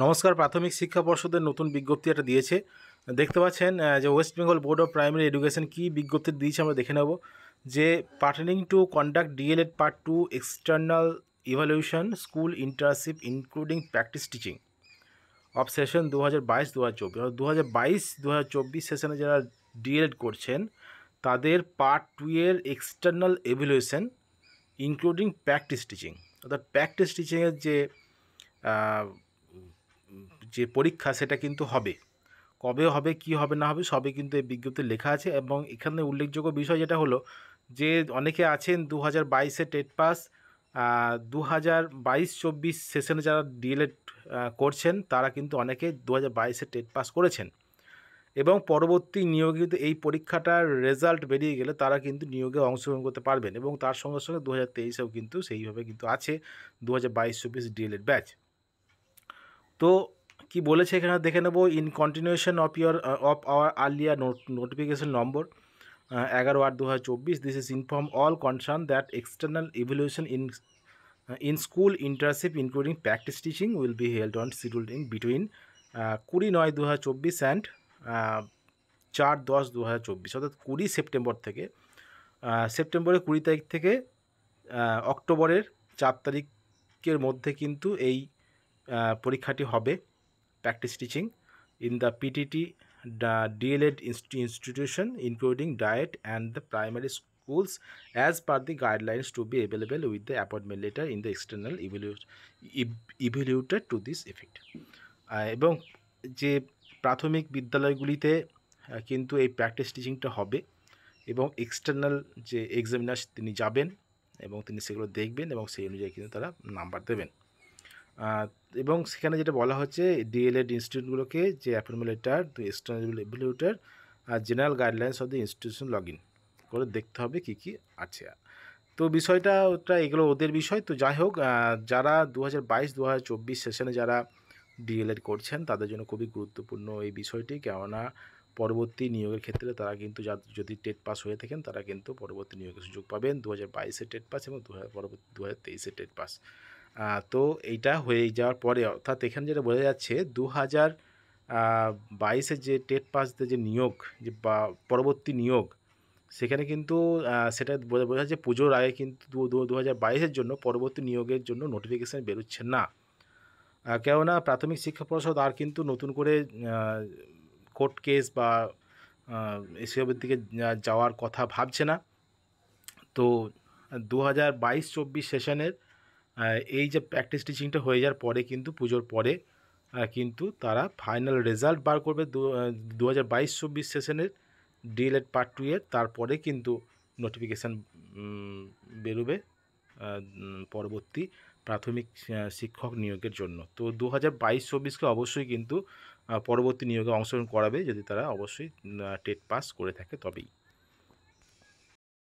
নমস্কার। প্রাথমিক শিক্ষা পর্ষদের নতুন বিজ্ঞপ্তি একটা দিয়েছে। দেখতে পাচ্ছেন যে West Bengal Board of Primary Education কী বিজ্ঞপ্তি দিয়েছে আমরা দেখে নেব। যে pertaining to conduct DElEd part 2 external evaluation school internship including practice teaching of session 2022-2024 2022-2024 সেশনে যারা ডিএলএড করছেন তাদের পার্ট 2 এর external evaluation including practice teaching, অর্থাৎ প্র্যাকটিস টিচিংয়ের যে পরীক্ষা সেটা কিন্তু হবে। কবে হবে, কি হবে না হবে সবই কিন্তু এই বিজ্ঞপ্তি লেখা আছে। এবং এখানে উল্লেখযোগ্য বিষয় যেটা হলো যে অনেকে আছেন 2022-এ টেট পাস, 2022-24 সেশনে যারা ডিএলএড করছেন তারা কিন্তু অনেকে 2022-এ টেট পাস করেছেন এবং পরবর্তী নিয়োগে কিন্তু এই পরীক্ষাটার রেজাল্ট বেরিয়ে গেলে তারা কিন্তু নিয়োগে অংশগ্রহণ করতে পারবেন। এবং তার সঙ্গে সঙ্গে 2023-এও কিন্তু সেইভাবে কিন্তু আছে 2022-24 ডিএলএড ব্যাচ। তো কি বলেছে এখানে দেখে নেব। In continuation of our earlier notification number 11/8/2024, this is inform all concern that external evaluation in school internship including practice teaching will be held on scheduled in between 20/9/2024 and 4/10/2024, অর্থাৎ 20 September থেকে সেপ্টেম্বরের 20 তারিখ থেকে অক্টোবরের 4 তারিখের মধ্যে কিন্তু এই পরীক্ষাটি হবে। Practice teaching in the PTT DElEd institution including diet and the primary schools as per the guidelines to be available with the appointment letter in the external evaluated to this effect. এবং যে প্রাথমিক বিদ্যালয়গুলিতে কিন্তু এই practice টিচিংটা হবে এবং external যে examiner তিনি যাবেন এবং তিনি সেগুলো দেখবেন এবং সেই অনুযায়ী কিন্তু তারা নাম্বার দেবেন। এবং সেখানে যেটা বলা হচ্ছে ডিএলএড ইনস্টিটিউটগুলোকে যে appointment letter to external evaluator আর general guidelines of the institution log in করে দেখতে হবে কী কী আছে। তো বিষয়টা এগুলো ওদের বিষয়। তো যাই হোক, যারা 2022-2024 সেশনে যারা ডিএলএড করছেন তাদের জন্য খুবই গুরুত্বপূর্ণ এই বিষয়টি, কেননা পরবর্তী নিয়োগের ক্ষেত্রে তারা কিন্তু যদি টেট পাস হয়ে থাকেন তারা কিন্তু পরবর্তী নিয়োগের সুযোগ পাবেন। 2022-এ টেট পাস এবং পরবর্তী 2023-এ টেট পাস। তো এইটা হয়ে যাওয়ার পরে, অর্থাৎ এখানে যেটা বোঝা যাচ্ছে 2022-এ যে টেট পাসদের যে নিয়োগ যে বা পরবর্তী নিয়োগ সেখানে কিন্তু সেটা বোঝা যাচ্ছে পুজোর আগে কিন্তু 2022-এর জন্য পরবর্তী নিয়োগের জন্য নোটিফিকেশান বেরোচ্ছে না। কেননা প্রাথমিক শিক্ষা পর্ষদ আর কিন্তু নতুন করে কোর্ট কেস বা এসবের দিকে যাওয়ার কথা ভাবছে না। তো 2022-24 সেশনের এই যে প্র্যাকটিস টিচিংটা হয়ে যাওয়ার পরে কিন্তু পুজোর পরে কিন্তু তারা ফাইনাল রেজাল্ট বার করবে 2022-24 সেশনের ডিএলএড পার্ট 2 এর। তারপরে কিন্তু নোটিফিকেশান বেরোবে পরবর্তী প্রাথমিক শিক্ষক নিয়োগের জন্য। তো 2022-24-কে অবশ্যই কিন্তু পরবর্তী নিয়োগে অংশগ্রহণ করাবে যদি তারা অবশ্যই টেট পাস করে থাকে তবেই।